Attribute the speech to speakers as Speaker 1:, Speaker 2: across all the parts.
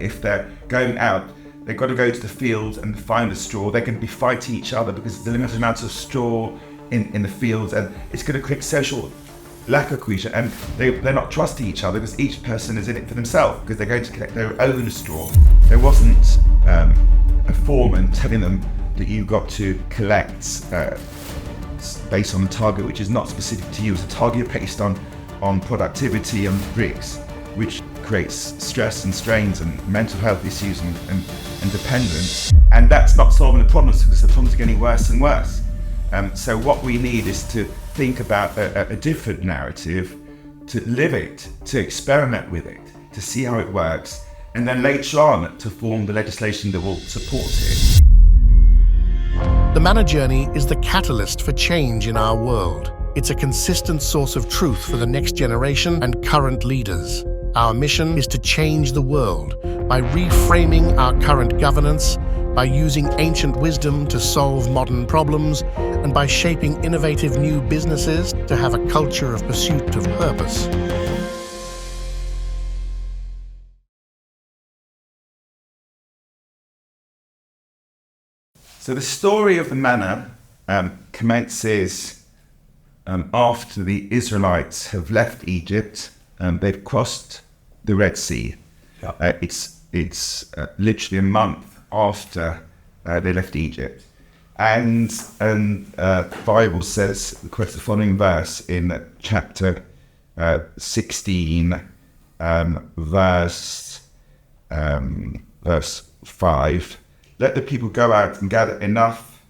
Speaker 1: If they're going out, they've got to go to the fields and find a straw. They're going to be fighting each other because there's a limited amount of straw in the fields, and it's going to create social lack of cohesion, and they're not trusting each other because each person is in it for themselves because they're going to collect their own straw. There wasn't a foreman telling them that you've got to collect based on a target which is not specific to you. It's a target based on productivity and bricks, which creates stress and strains and mental health issues and dependence. And that's not solving the problems because the problems are getting worse and worse. So what we need is to think about a different narrative, to live it, to experiment with it, to see how it works, and then later on to form the legislation that will support it.
Speaker 2: The Manna Journey is the catalyst for change in our world. It's a consistent source of truth for the next generation and current leaders. Our mission is to change the world by reframing our current governance, by using ancient wisdom to solve modern problems, and by shaping innovative new businesses to have a culture of pursuit of purpose.
Speaker 1: So the story of the manna commences after the Israelites have left Egypt. They've crossed the Red Sea. Yep. It's literally a month after they left Egypt, and the Bible says, quotes the following verse in chapter 16, verse 5. Let the people go out and gather enough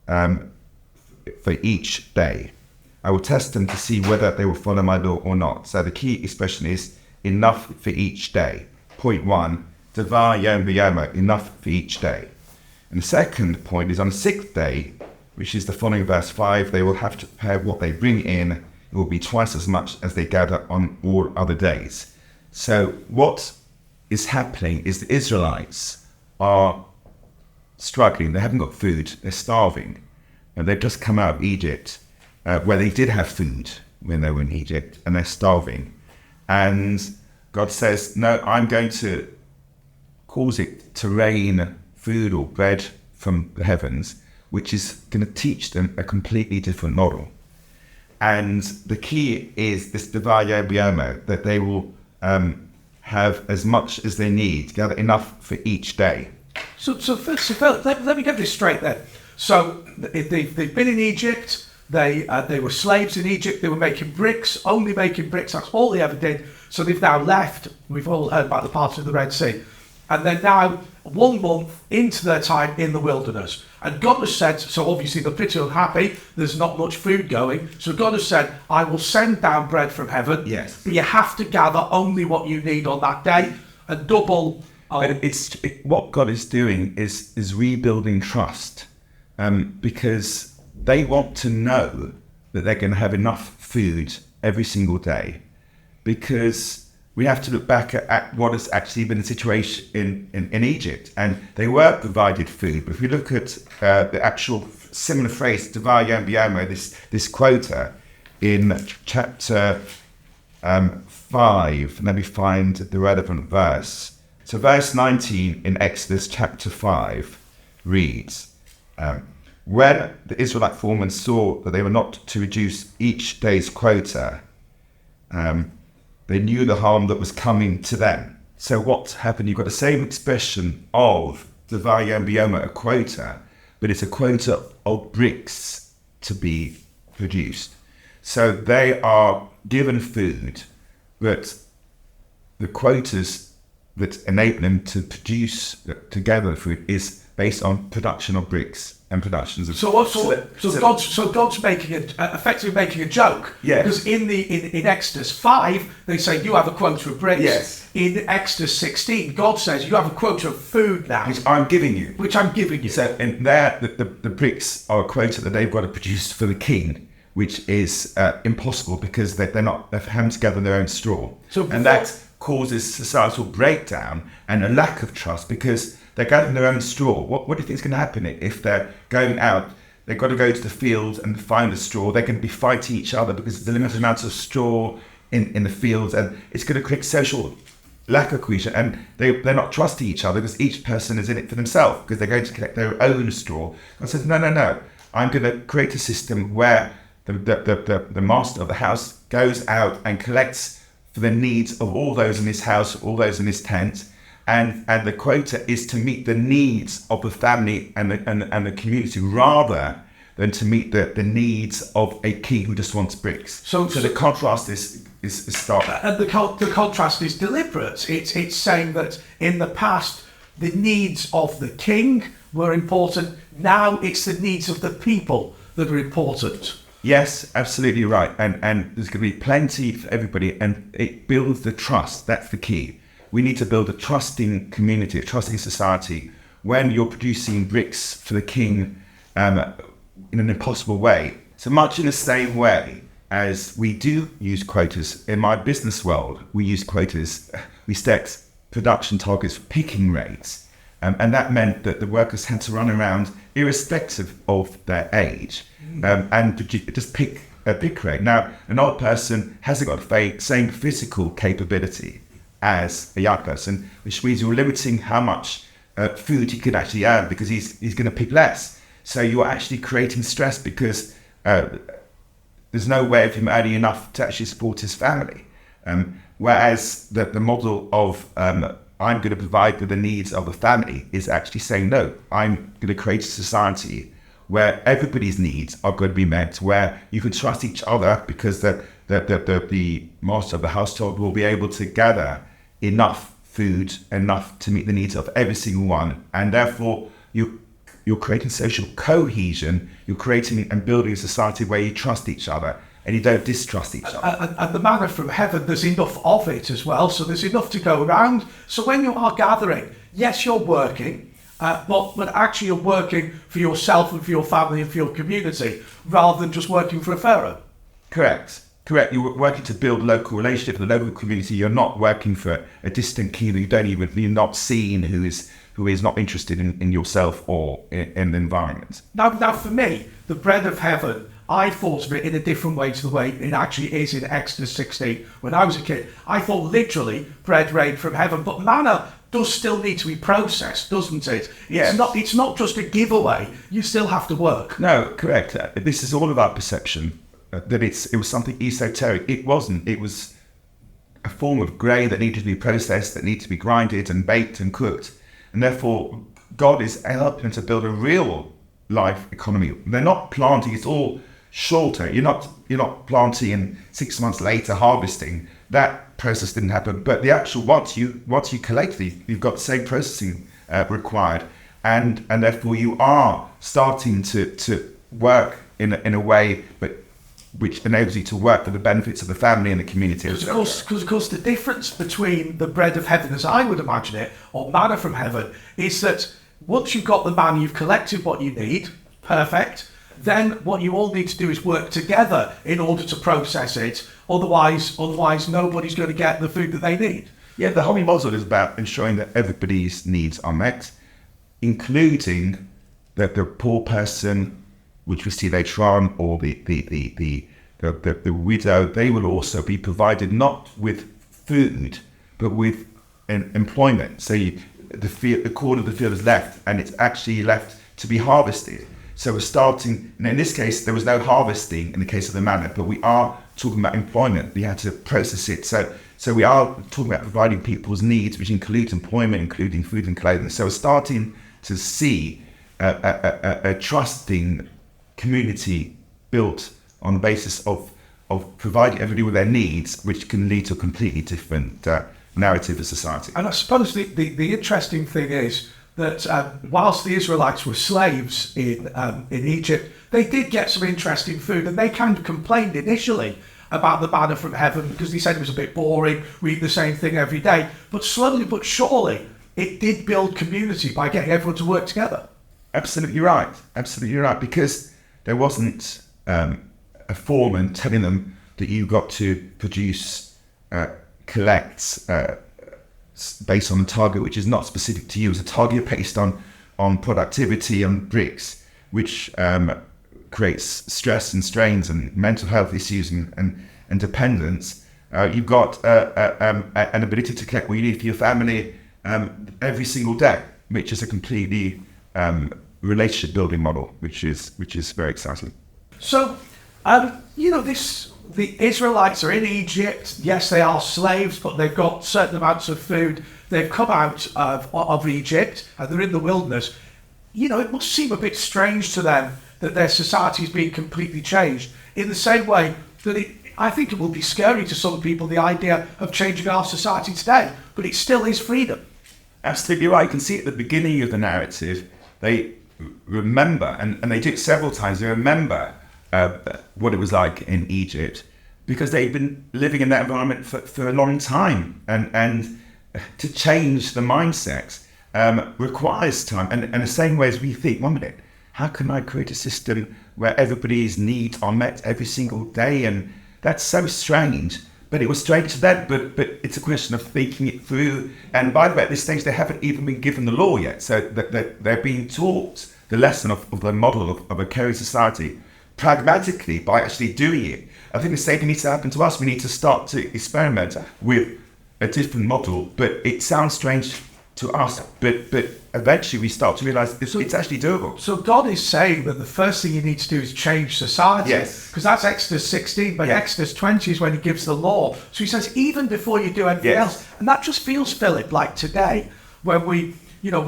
Speaker 1: for each day. I will test them to see whether they will follow my law or not. So the key expression is enough for each day. Point 1, Devar Yom V'Yomer, enough for each day. And the second point is on the sixth day, which is the following verse 5, they will have to prepare what they bring in. It will be twice as much as they gather on all other days. So what is happening is the Israelites are struggling. They haven't got food. They're starving. And they've just come out of Egypt, where they did have food when they were in Egypt, and they're starving. And God says, no, I'm going to cause it to rain food or bread from the heavens, which is going to teach them a completely different model. And the key is this Devar Yom V'Yomer, that they will have as much as they need, gather enough for each day.
Speaker 3: So Phillip, let me get this straight then. So they've been in Egypt, they were slaves in Egypt, they were making bricks, only making bricks, that's all they ever did. So they've now left, we've all heard about the part of the Red Sea. And they're now 1 month into their time in the wilderness. And God has said, so obviously they're pretty unhappy, there's not much food going. So God has said, I will send down bread from heaven.
Speaker 1: Yes.
Speaker 3: But you have to gather only what you need on that day and double.
Speaker 1: What God is doing is rebuilding trust, because they want to know that they're going to have enough food every single day, because we have to look back at what has actually been the situation in Egypt, and they were provided food. But if we look at the actual similar phrase, Devar Yom V'Yomer, this quota in chapter 5, let me find the relevant verse. So verse 19 in Exodus chapter 5 reads, when the Israelite foremen saw that they were not to reduce each day's quota, they knew the harm that was coming to them. So what happened? You've got the same expression of Devar Yom V'Yomer, a quota, but it's a quota of bricks to be produced. So they are given food, but the quotas that enable them to produce, to gather food, is based on production of bricks and productions of.
Speaker 3: God's making effectively making a joke.
Speaker 1: Yeah.
Speaker 3: Because in Exodus 5 they say you have a quota of bricks.
Speaker 1: Yes.
Speaker 3: In Exodus 16 God says you have a quota of food now.
Speaker 1: Which I'm giving you. So in there, the bricks are a quota that they've got to produce for the king, which is impossible because they're having to gather their own straw. And that causes societal breakdown and a lack of trust because they're gathering their own straw. What do you think is going to happen if they're going out? They've got to go to the fields and find the straw. They're going to be fighting each other because there's a limited amount of straw in the fields, and it's going to create social lack of cohesion, and they're not trusting each other because each person is in it for themselves because they're going to collect their own straw. I said, no, I'm going to create a system where the master of the house goes out and collects for the needs of all those in his house, all those in his tent, and the quota is to meet the needs of the family and the community rather than to meet the needs of a king who just wants bricks. So the contrast is stark.
Speaker 3: And the contrast is deliberate. It's saying that in the past the needs of the king were important. Now it's the needs of the people that are important.
Speaker 1: Yes, absolutely right. And there's going to be plenty for everybody, and it builds the trust. That's the key. We need to build a trusting community, a trusting society. When you're producing bricks for the king in an impossible way, so much in the same way as we do use quotas in my business world, we use quotas. We set production targets for picking rates, and that meant that the workers had to run around irrespective of their age and just pick a pick rate. Now, an old person hasn't got the same physical capability as a young person, which means you're limiting how much food he can actually earn because he's going to pick less. So you're actually creating stress because there's no way of him earning enough to actually support his family. Whereas the model of I'm going to provide for the needs of the family is actually saying, no, I'm going to create a society where everybody's needs are going to be met, where you can trust each other because the master of the household will be able to gather enough food, enough to meet the needs of every single one. And therefore, you're creating social cohesion, you're creating and building a society where you trust each other and you don't distrust each other.
Speaker 3: And the manna from heaven, there's enough of it as well, so there's enough to go around. So when you are gathering, yes, you're working, but actually you're working for yourself and for your family and for your community, rather than just working for a pharaoh.
Speaker 1: Correct. You're working to build local relationship with the local community. You're not working for a distant king that you're not seeing, who is not interested in yourself or in the environment.
Speaker 3: Now, for me, the bread of heaven, I thought of it in a different way to the way it actually is in Exodus 16. When I was a kid, I thought literally bread rained from heaven, but manna does still need to be processed, doesn't it?
Speaker 1: Yes.
Speaker 3: It's not just a giveaway. You still have to work.
Speaker 1: No, correct. This is all about perception. That it was something esoteric. It wasn't. It was a form of grain that needed to be processed, that needed to be grinded and baked and cooked. And therefore, God is helping them to build a real life economy. They're not planting, it's all shorter. You're not planting and 6 months later harvesting. That process didn't happen. But the actual, once you collect these, you've got the same processing required. And therefore you are starting to work in a way which enables you to work for the benefits of the family and the community.
Speaker 3: Because of course the difference between the bread of heaven, as I would imagine it, or manna from heaven, is that once you've got the manna, you've collected what you need, perfect, then what you all need to do is work together in order to process it. Otherwise nobody's going to get the food that they need.
Speaker 1: Yeah, the whole model is about ensuring that everybody's needs are met, including that the poor person, which we see later on, or the widow, they will also be provided not with food, but with employment. So the corner of the field is left, and it's actually left to be harvested. So we're starting, and in this case, there was no harvesting in the case of the manna, but we are talking about employment. We had to process it. So we are talking about providing people's needs, which includes employment, including food and clothing. So we're starting to see a trusting community built on the basis of providing everybody with their needs, which can lead to a completely different narrative of society.
Speaker 3: And I suppose the interesting thing is that whilst the Israelites were slaves in Egypt, they did get some interesting food, and they kind of complained initially about the manna from heaven because they said it was a bit boring, we eat the same thing every day. But slowly but surely, it did build community by getting everyone to work together.
Speaker 1: Absolutely right, because there wasn't a foreman telling them that you got to produce, collect based on a target which is not specific to you. It's a target based on productivity and bricks, which creates stress and strains and mental health issues and dependence. You've got an ability to collect what you need for your family every single day, which is a completely relationship building model, which is very exciting.
Speaker 3: So, the Israelites are in Egypt. Yes, they are slaves, but they've got certain amounts of food. They've come out of Egypt and they're in the wilderness. It must seem a bit strange to them that their society is being completely changed. In the same way that I think it will be scary to some people, the idea of changing our society today, but it still is freedom.
Speaker 1: Absolutely right. You can see at the beginning of the narrative, they remember, and they do it several times, they remember what it was like in Egypt, because they've been living in that environment for a long time, and to change the mindset requires time. And the same way as we think, 1 minute, how can I create a system where everybody's needs are met every single day? And that's so strange. But it was strange to them, but it's a question of thinking it through. And by the way, at this stage, they haven't even been given the law yet. So they're being taught the lesson of the model of a caring society pragmatically by actually doing it. I think the same thing needs to happen to us. We need to start to experiment with a different model. But it sounds strange to us, but eventually we start to realize it's actually doable.
Speaker 3: So God is saying that the first thing you need to do is change society.
Speaker 1: Yes.
Speaker 3: Because that's Exodus 16, but
Speaker 1: Yes.
Speaker 3: Exodus 20 is when he gives the law. So he says, even before you do anything
Speaker 1: Yes.
Speaker 3: else, and that just feels, Philip, like today, when we're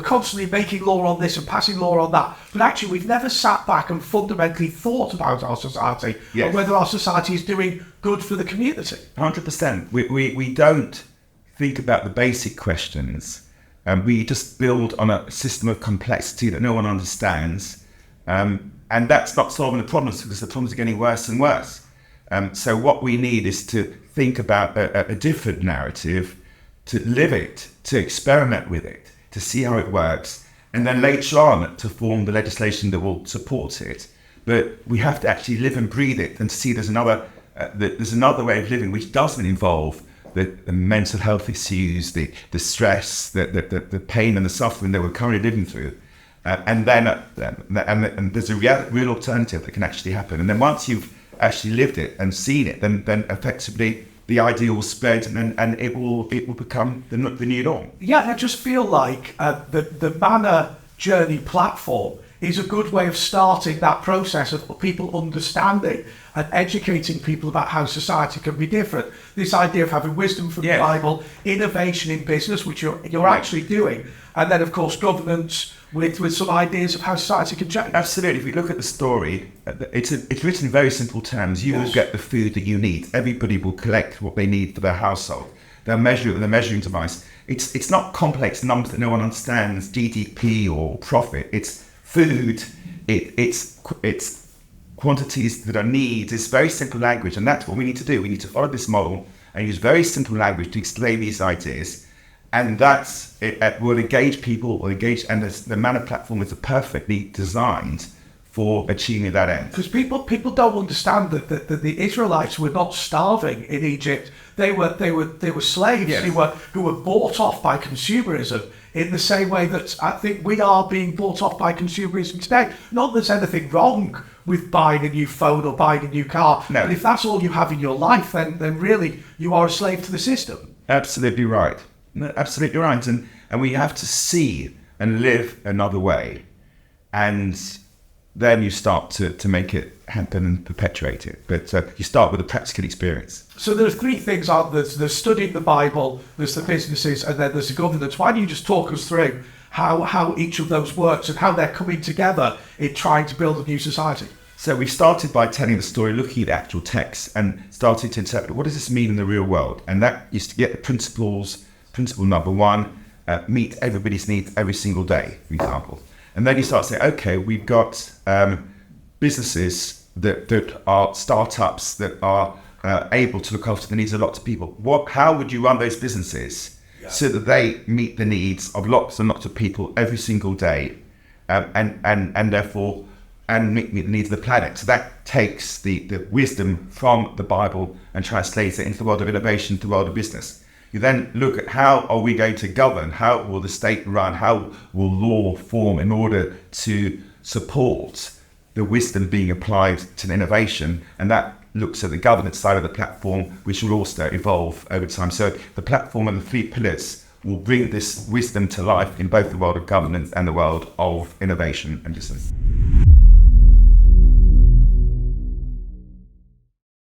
Speaker 3: constantly making law on this and passing law on that, but actually we've never sat back and fundamentally thought about our society,
Speaker 1: Yes.
Speaker 3: and whether our society is doing good for the community.
Speaker 1: 100%. We don't think about the basic questions. We just build on a system of complexity that no one understands. And that's not solving the problems, because the problems are getting worse and worse. So what we need is to think about a different narrative, to live it, to experiment with it, to see how it works, and then later on to form the legislation that will support it. But we have to actually live and breathe it, and to see there's another way of living which doesn't involve the mental health issues, the stress, the pain and the suffering that we're currently living through. And there's a real alternative that can actually happen. And then once you've actually lived it and seen it, then effectively the idea will spread, and it will become the new norm.
Speaker 3: Yeah, I just feel like the Manna Journey platform is a good way of starting that process of people understanding and educating people about how society can be different. This idea of having wisdom from the Bible, innovation in business, which you're actually doing, and then of course governance with some ideas of how society can change.
Speaker 1: Absolutely. If we look at the story, it's written in very simple terms. You will get the food that you need. Everybody will collect what they need for their household. They'll measure it with a measuring device. It's not complex numbers that no one understands, GDP or profit. It's food. It's quantities that are needs. It's very simple language, and that's what we need to do. We need to follow this model and use very simple language to explain these ideas. And that's it will engage people, and the Manna platform is perfectly designed for achieving that end.
Speaker 3: Because people don't understand that the Israelites were not starving in Egypt. They were slaves.
Speaker 1: Yes.
Speaker 3: who were bought off by consumerism in the same way that I think we are being bought off by consumerism today. Not that there's anything wrong with buying a new phone or buying a new car.
Speaker 1: No.
Speaker 3: But if that's all you have in your life, then really you are a slave to the system.
Speaker 1: Absolutely right. Absolutely right. And we have to see and live another way. And then you start to make it happen and perpetuate it. But you start with a practical experience.
Speaker 3: So there are three things, aren't there? There's studying the Bible, there's the businesses, and then there's the governance. Why don't you just talk us through how each of those works and how they're coming together in trying to build a new society?
Speaker 1: So we started by telling the story, looking at the actual text, and started to interpret what does this mean in the real world. And that is to get the principles. Principle number one, meet everybody's needs every single day, for example. And then you start saying, okay, we've got businesses that are startups that are able to look after the needs of lots of people. How would you run those businesses so that they meet the needs of lots and lots of people every single day, and therefore meet the needs of the planet? So that takes the wisdom from the Bible and translates it into the world of innovation, the world of business. You then look at how are we going to govern, how will the state run, how will law form in order to support the wisdom being applied to the innovation, and that looks at the governance side of the platform, which will also evolve over time. So the platform and the 3 pillars will bring this wisdom to life in both the world of governance and the world of innovation and business.